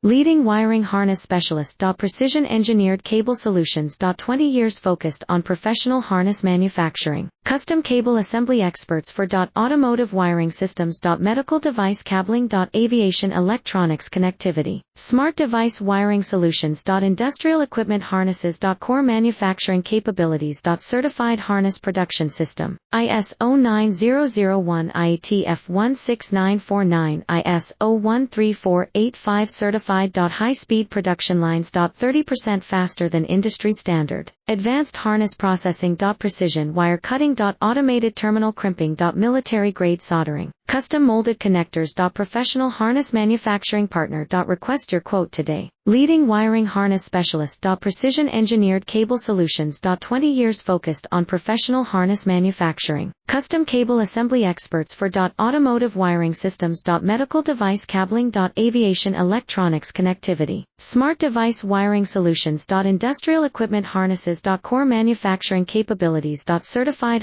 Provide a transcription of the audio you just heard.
Leading wiring harness specialist. Precision engineered cable solutions. 20 years focused on professional harness manufacturing. Custom cable assembly experts for automotive wiring systems. Medical device cabling. Aviation electronics connectivity. Smart device wiring solutions. Industrial equipment harnesses. Core manufacturing capabilities. Certified harness production system. ISO 9001 IATF 16949 ISO 13485 certified. High-speed production lines. 30% faster than industry standard. Advanced harness processing. Precision wire cutting. Automated terminal crimping. Military grade soldering. Custom molded connectors. Professional harness manufacturing partner. Request your quote today. Leading wiring harness specialist. Precision engineered cable solutions. 20 years focused on professional harness manufacturing. Custom cable assembly experts for automotive wiring systems. Medical device cabling. Aviation electronics connectivity. Smart device wiring solutions. Industrial equipment harnesses. Core manufacturing capabilities. Certified